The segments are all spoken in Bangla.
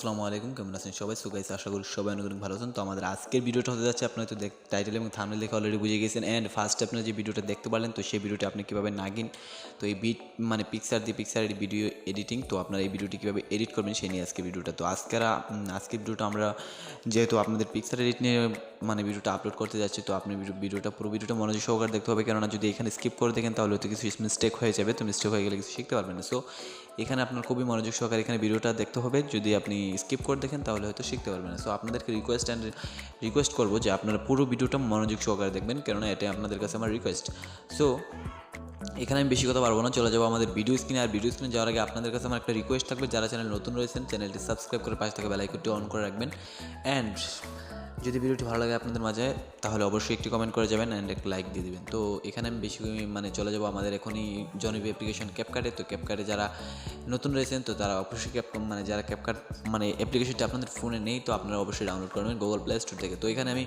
আসসালামু আলাইকুম, কেমন আছেন সবাই? সো গাইস, আশা করি সবাই অনেক ভালো আছেন। তো আমাদের আজকের ভিডিওটা হতে যাচ্ছে, আপনারা তো টাইটেল এবং থাম্বনেল দেখে অলরেডি বুঝে গেছেন। অ্যান্ড ফার্স্টে আপনারা যে ভিডিওটা দেখতে পারলেন, তো সেই ভিডিওটা আপনি কীভাবে নাগিন, তো এই পিকচার ভিডিও এডিটিং, তো আপনারা এই ভিডিওটি কীভাবে এডিট করবেন সেই নিয়ে আজকে ভিডিওটা। তো আজকের ভিডিওটা আমরা যেহেতু আপনাদের পিকচার এডিট নিয়ে ভিডিওটা আপলোড করতে যাচ্ছি, তো আপনি পুরো ভিডিওটা মনোযোগ সহকারে দেখতে হবে, কেননা যদি এখানে স্কিপ করে দেখেন তাহলে হয়তো কিছু মিস্টেক হয়ে যাবে। তো মিস্টেক হয়ে গেলে কিছু শিখতে পারবেন না। সো এখানে আপনার খুবই মনোযোগ সহকারে এখানে ভিডিওটা দেখতে হবে। যদি আপনি স্কিপ করে দেখেন তাহলে হয়তো শিখতে পারবেন না। সো আপনাদেরকে রিকোয়েস্ট করবো যে আপনারা পুরো ভিডিওটা মনোযোগ সহকারে দেখবেন, কেননা এটা আপনাদের কাছে আমার রিকোয়েস্ট। সো এখানে আমি বেশি কথা পারবো না, চলে যাবো আমাদের ভিডিও স্ক্রিনে। আর ভিডিও স্ক্রিনে যাওয়ার আগে আপনাদের কাছে আমার একটা রিকোয়েস্ট থাকবে, যারা চ্যানেল নতুন রয়েছেন চ্যানেলটি সাবস্ক্রাইব করে পাশে থাকা বেল আইকনটি অন করে রাখবেন। অ্যান্ড যদি ভিডিওটি ভালো লাগে আপনাদের মাঝে, তাহলে অবশ্যই একটি কমেন্ট করে যাবেন অ্যান্ড একটা লাইক দিয়ে দেবেন। তো এখানে আমি বেশি চলে যাবো আমাদের এখনই জনপ্রিয় অ্যাপ্লিকেশন ক্যাপকাটে। তো ক্যাপকাটে যারা নতুন রয়েছেন, তো তারা অবশ্যই যারা ক্যাপকাট অ্যাপ্লিকেশনটি আপনাদের ফোনে নেই, তো আপনারা অবশ্যই ডাউনলোড করবেন গুগল প্লে স্টোর থেকে। তো এখানে আমি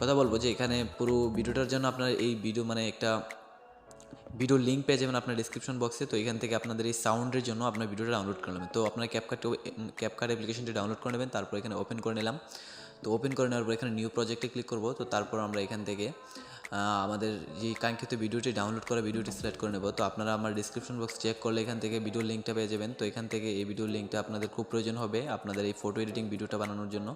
কথা বলবো যে এখানে পুরো ভিডিওটার জন্য আপনার এই একটা ভিডিও লিঙ্ক পেয়ে যাবেন আপনার ডিসক্রিপশন বক্সে। তো এখান থেকে আপনাদের এই সাউন্ডের জন্য আপনার ভিডিওটা ডাউনলোড করে নেবেন। তো আপনার ক্যাপকাট অ্যাপ্লিকেশনটি ডাউনলোড করে নেবেন, তারপর এখানে ওপেন করে নিলাম। তো ওপেন করে নেওয়ার পর এখানে নিউ প্রজেক্টে ক্লিক করব। তো তারপর আমরা এখান থেকে আমাদের যে কাঙ্ক্ষিত ভিডিওটি ডাউনলোড করা ভিডিওটি সিলেক্ট করে নেব। তো আপনারা আমার ডিসক্রিপশন বক্স চেক করলে এখান থেকে ভিডিও লিঙ্কটা পেয়ে যাবেন। তো এখান থেকে এই ভিডিও লিঙ্কটা আপনাদের খুব প্রয়োজন হবে আপনাদের এই ফটো এডিটিং ভিডিওটা বানানোর জন্য।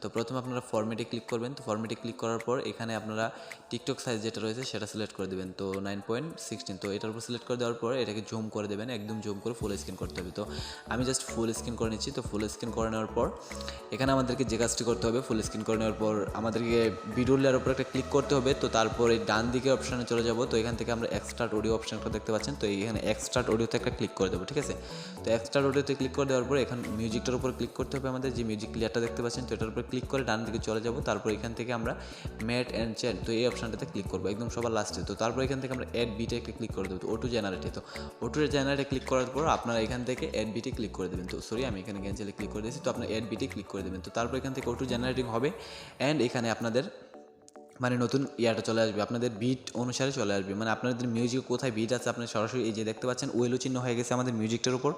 তো প্রথমে আপনারা ফরম্যাটে ক্লিক করবেন। তো ফরম্যাটে ক্লিক করার পর এখানে আপনারা টিকটক সাইজ যেটা রয়েছে সেটা সিলেক্ট করে দেবেন। তো 9.16, তো এটার উপর সিলেক্ট করে দেওয়ার পর এটাকে জুম করে দেবেন, একদম জুম করে ফুল স্ক্রিন করতে হবে। তো আমি জাস্ট ফুল স্ক্রিন করে নিচ্ছি। তো ফুল স্ক্রিন করে নেওয়ার পর এখানে আমাদেরকে যে কাজটি করতে হবে, ফুল স্ক্রিন করে নেওয়ার পর আমাদেরকে ভিডিও লেয়ার উপর একটা ক্লিক করতে হবে। তো তারপরে ডান দিকে অপশানে চলে যাব। তো এখান থেকে আমরা এক্সট্রাক্ট অডিও অপশানটা দেখতে পাচ্ছেন। তো এখানে এক্সট্রাক্ট অডিওতে একটা ক্লিক করে দেবো, ঠিক আছে। তো এক্সট্রাক্ট অডিওতে ক্লিক করে দেওয়ার পর এখানে মিউজিকটার উপর ক্লিক করতে হবে আমাদের, যে মিউজিক প্লেয়ারটা দেখতে পাচ্ছেন। তো এটার উপর ক্লিক করে ডান দিকে চলে যাব। তারপর এখান থেকে আমরা ম্যাট অ্যান্ড চ্যাট, তো এই অপশানটাতে ক্লিক করবো একদম সবার লাস্টে। তো তারপর এখান থেকে আমরা অ্যাড বিটে একটা ক্লিক করে দেবো, তো অটো জেনারেটে। তো অটো জেনারেটে ক্লিক করার পর আপনারা এখান থেকে অ্যাড বিটে ক্লিক করে দেবেন। তো সরি, আমি এখানে ক্যান্সেলে ক্লিক করে দিয়েছি। তো আপনার অ্যাড বিটে ক্লিক করে দেবেন। তো তারপর এখান থেকে অটো জেনারেটিং হবে অ্যান্ড এখানে আপনাদের নতুন ইয়াটা চলে আসবে, আপনাদের বিট অনুসারে চলে আসবে। আপনাদের মিউজিক কোথায় বিট আছে আপনি সরাসরি এই যে দেখতে পাচ্ছেন ওয়েলো চিহ্ন হয়ে গেছে আমাদের মিউজিকটার উপর,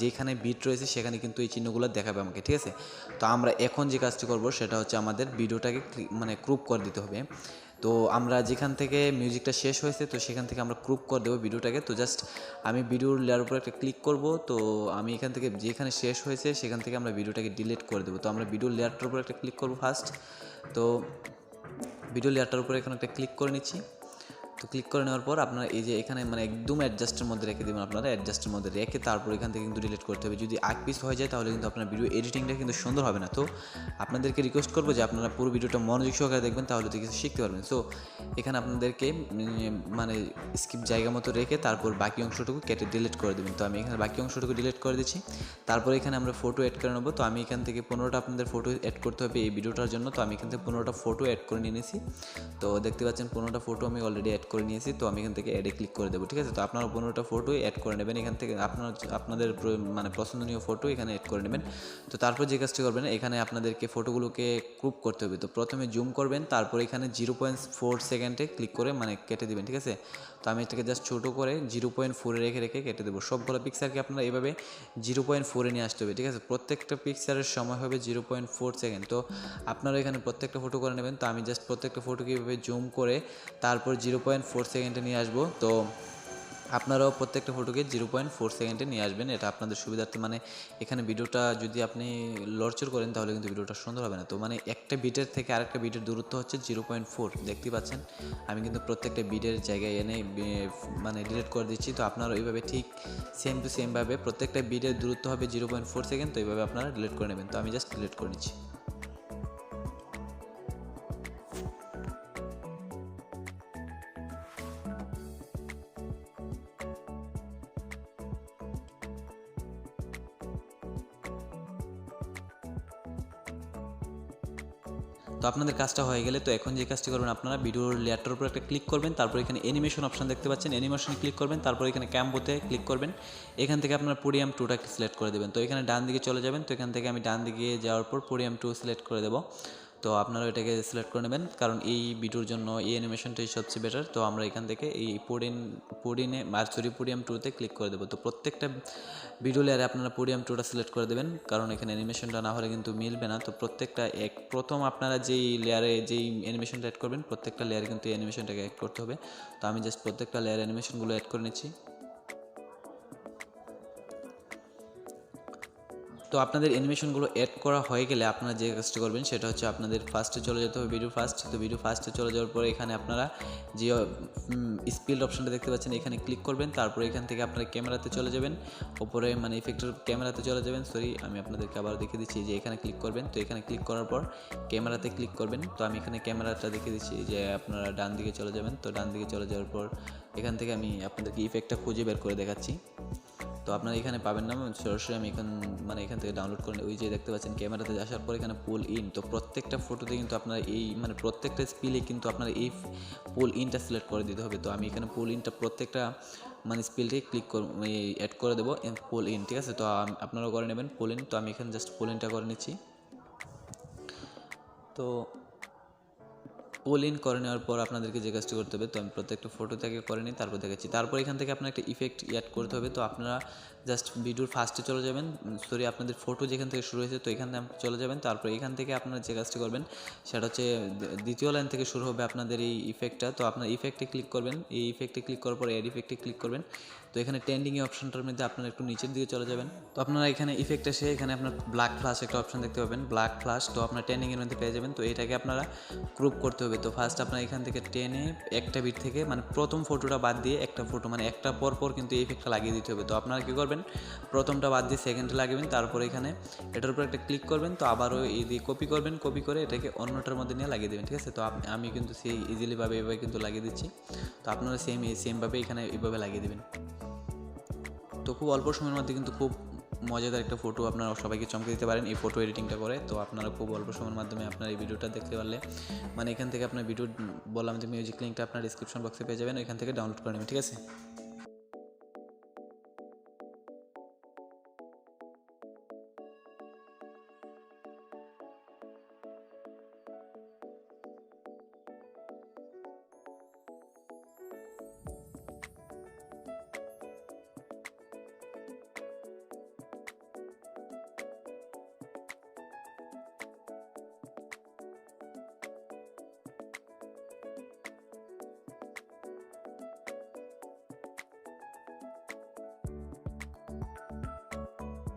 যেখানে বিট রয়েছে সেখানে কিন্তু এই চিহ্নগুলো দেখাবে আমাকে, ঠিক আছে। তো আমরা এখন যে কাজটি করব সেটা হচ্ছে আমাদের ভিডিওটাকে ক্রুপ করে দিতে হবে। তো আমরা যেখান থেকে মিউজিকটা শেষ হয়েছে, তো সেখান থেকে আমরা ক্রুপ করে দেবো ভিডিওটাকে। তো জাস্ট আমি ভিডিওর লেয়ার উপর একটা ক্লিক করব। তো আমি এখান থেকে যেখানে শেষ হয়েছে সেখান থেকে আমরা ভিডিওটাকে ডিলিট করে দেবো। তো আমরা ভিডিওর লেয়ারটার উপর একটা ক্লিক করব ফার্স্ট। তো ভিডিও লেয়ারটার উপরে এখানে একটা ক্লিক করে নিচ্ছি। তো ক্লিক করে নেওয়ার পর আপনারা এই যে এখানে একদম অ্যাডজাস্টের মধ্যে রেখে দেবেন, আপনারা অ্যাডজাস্টের মধ্যে রেখে তারপর এখান থেকে কিন্তু ডিলিট করতে হবে। যদি আগ পিস হয়ে যায় তাহলে কিন্তু আপনার ভিডিও এডিটিংটা কিন্তু সুন্দর হবে না। তো আপনাদেরকে রিকোয়েস্ট করবো যে আপনারা পুরো ভিডিওটা মনোযোগ সহকারে দেখবেন, তাহলে তো কিছু শিখতে পারবেন। সো এখানে আপনাদেরকে স্কিপ জায়গা মতো রেখে তারপর বাকি অংশটুকু কেটে ডিলিট করে দেবেন। তো আমি এখানে বাকি অংশটুকু ডিলিট করে দিচ্ছি। তারপর এখানে আমরা ফটো অ্যাড করে নেবো। তো আমি এখান থেকে 15টা আপনাদের ফটো অ্যাড করতে হবে এই ভিডিওটার জন্য। তো আমি এখান থেকে 15টা ফটো অ্যাড করে নিয়ে নিয়েছি। তো দেখতে পাচ্ছেন 15টা ফটো আমি অলরেডি অ্যাড করে নিয়েছি। তো আমি এখান থেকে অ্যাডে ক্লিক করে দেবো, ঠিক আছে। তো আপনারা 15টা ফটো অ্যাড করে নেবেন, এখান থেকে আপনাদের পছন্দনীয় ফটো এখানে অ্যাড করে নেবেন। তো তারপর যে কাজটি করবেন, এখানে আপনাদেরকে ফটোগুলোকে ক্রুপ করতে হবে। তো প্রথমে জুম করবেন, তারপর এখানে 0.4 সেকেন্ডে ক্লিক করে কেটে দেবেন, ঠিক আছে। তো আমি এটাকে জাস্ট ছোটো করে 0.4-এ রেখে কেটে দেবো। সবগুলো পিকচারকে আপনারা এভাবে 0.4-এ নিয়ে আসতে হবে, ঠিক আছে। প্রত্যেকটা পিকচারের সময় হবে 0.4 সেকেন্ড। তো আপনারা এখানে প্রত্যেকটা ফটো করে নেবেন। তো আমি জাস্ট প্রত্যেকটা ফটোকে এভাবে জুম করে তারপর 0.4 সেকেন্ডে নিয়ে আসবো। তো আপনারাও প্রত্যেকটা ফটোকে 0.4 সেকেন্ডে নিয়ে আসবেন, এটা আপনাদের সুবিধার্থে। এখানে ভিডিওটা যদি আপনি লরচর করেন তাহলে কিন্তু ভিডিওটা সুন্দর হবে না। তো একটা বিটের থেকে আরেকটা বিটের দূরত্ব হচ্ছে 0.4, দেখতে পাচ্ছেন। আমি কিন্তু প্রত্যেকটা বিটের জায়গায় এনে ডিলিট করে দিচ্ছি। তো আপনারা এইভাবে ঠিক সেম টু সেমভাবে প্রত্যেকটা বিটের দূরত্ব হবে 0.4 সেকেন্ড। তো এইভাবে আপনারা ডিলিট করে নেবেন। তো আমি জাস্ট ডিলিট করে নিচ্ছি। তো আপনাদের কাজটা হয়ে গেলে, তো এখন যে কাজটি করবেন, আপনারা ভিডিওর লেয়ারটার উপর একটা ক্লিক করবেন। তারপর এখানে অ্যানিমেশন অপশন দেখতে পাচ্ছেন, অ্যানিমেশনে ক্লিক করবেন। তারপর এখানে ক্যাম্বোতে ক্লিক করবেন। এখান থেকে আপনারা পোডিয়াম 2টাকে সিলেক্ট করে দেবেন। তো এখানে ডান দিকে চলে যাবেন। তো এখান থেকে আমি ডান দিকে যাওয়ার পর পোডিয়াম 2 সিলেক্ট করে দেবো। তো আপনারা এটাকে সিলেক্ট করে নেবেন, কারণ এই ভিডিওর জন্য এই অ্যানিমেশনটাই সবচেয়ে বেটার। তো আমরা এখান থেকে এই পোডিনে পোডিয়াম 2তে ক্লিক করে দেবো। তো প্রত্যেকটা ভিডিও লেয়ারে আপনারা পোডিয়াম 2টা সিলেক্ট করে দেবেন, কারণ এখানে অ্যানিমেশনটা না হলে কিন্তু মিলবে না। তো প্রত্যেকটা প্রথম আপনারা যেই লেয়ারে যেই অ্যানিমেশনটা অ্যাড করবেন প্রত্যেকটা লেয়ারে কিন্তু এই অ্যানিমেশনটাকে অ্যাড করতে হবে। তো আমি জাস্ট প্রত্যেকটা লেয়ার অ্যানিমেশনগুলো অ্যাড করে নিচ্ছি। তো আপনাদের অ্যানিমেশনগুলো অ্যাড করা হয়ে গেলে আপনারা যে কাজটা করবেন সেটা হচ্ছে আপনাদের ফার্স্টে চলে যেতে হবে ভিডিও ফার্স্ট। তো ভিডিও ফার্স্টে চলে যাওয়ার পরে এখানে আপনারা যে স্পিড অপশনটা দেখতে পাচ্ছেন এখানে ক্লিক করবেন। তারপরে এখান থেকে আপনারা ক্যামেরাতে চলে যাবেন, ওপরে মানে ইফেক্টের ক্যামেরাতে চলে যাবেন। সরি, আমি আপনাদেরকে আবার দেখিয়ে দিচ্ছি যে এখানে ক্লিক করবেন। তো এখানে ক্লিক করার পর ক্যামেরাতে ক্লিক করবেন। তো আমি এখানে ক্যামেরাটা দেখিয়ে দিচ্ছি যে আপনারা ডান দিকে চলে যাবেন। তো ডান দিকে চলে যাওয়ার পর এখান থেকে আমি আপনাদেরকে ইফেক্টটা খুঁজে বের করে দেখাচ্ছি। তো আপনারা এখানে পাবেন না, সরাসরি আমি এখান থেকে ডাউনলোড করে ওই যে দেখতে পাচ্ছেন ক্যামেরাতে আসার পর এখানে পুল ইন। তো প্রত্যেকটা ফটোতে কিন্তু আপনারা এই প্রত্যেকটা স্পিলে কিন্তু আপনারা এই পুল ইনটা সিলেক্ট করে দিতে হবে। তো আমি এখানে পুল ইনটা প্রত্যেকটা স্পিলটাই ক্লিক অ্যাড করে দেবো পুল ইন, ঠিক আছে। তো আপনারা করে নেবেন পুল ইন। তো আমি এখানে জাস্ট পুল ইনটা করে নিচ্ছি। তো পুল ইন করে নেওয়ার পর আপনাদেরকে যে কাজটি করতে হবে, তো আমি প্রত্যেকটা ফটো থেকে করে নিই, তারপর দেখাচ্ছি। তারপর এখান থেকে আপনার একটা ইফেক্ট অ্যাড করতে হবে। তো আপনারা জাস্ট ভিডিওর ফার্স্টে চলে যাবেন, সরি আপনাদের ফটো যেখান থেকে শুরু হয়েছে তো এখানে চলে যাবেন। তারপর এখান থেকে আপনারা যে কাজটি করবেন সেটা হচ্ছে দ্বিতীয় লাইন থেকে শুরু হবে আপনাদের এই ইফেক্টটা। তো আপনার ইফেক্টে ক্লিক করবেন, এই ইফেক্টে ক্লিক করার পর এড ইফেক্টে ক্লিক করবেন। তো এখানে ট্রেন্ডিংয়ে অপশনটার মধ্যে আপনারা একটু নিচের দিকে চলে যাবেন। তো আপনারা এখানে ইফেক্ট এসে এখানে আপনার ব্ল্যাক ফ্ল্যাশ একটা অপশন দেখতে পাবেন, ব্ল্যাক ফ্ল্যাশ। তো আপনার ট্রেন্ডিংয়ের মধ্যে পেয়ে যাবেন। তো এটাকে আপনারা গ্রুপ করতে হবে। তো ফার্স্ট আপনার এখান থেকে টেনে একটা বিট থেকে প্রথম ফটোটা বাদ দিয়ে একটা ফটো একটা পর কিন্তু এই ইফেক্টটা লাগিয়ে দিতে হবে। তো আপনারা কী করবেন, প্রথমটা বাদ দিয়ে সেকেন্ডটা লাগাবেন, তারপরে এখানে এটার উপর একটা ক্লিক করবেন। তো আবারও এই দিয়ে কপি করবেন, কপি করে এটাকে অন্যটার মধ্যে নিয়ে লাগিয়ে দেবেন, ঠিক আছে। তো আমি কিন্তু সেই ইজিলিভাবে এভাবে কিন্তু লাগিয়ে দিচ্ছি। তো আপনারা সেমভাবে এখানে এইভাবে লাগিয়ে দেবেন। তো খুব অল্প সময়ের মধ্যে কিন্তু খুব মজাদার একটা ফটো আপনারা সবাইকে চমকে দিতে পারেন এই ফটো এডিটিংটা করে। তো আপনারা খুব অল্প সময়ের মাধ্যমে আপনার এই ভিডিওটা দেখতে পারলে এখান থেকে আপনার ভিডিও বললাম যে মিউজিক লিঙ্কটা আপনার ডিসক্রিপশন বক্সে পেয়ে যাবেন, এখান থেকে ডাউনলোড করে নেবেন, ঠিক আছে।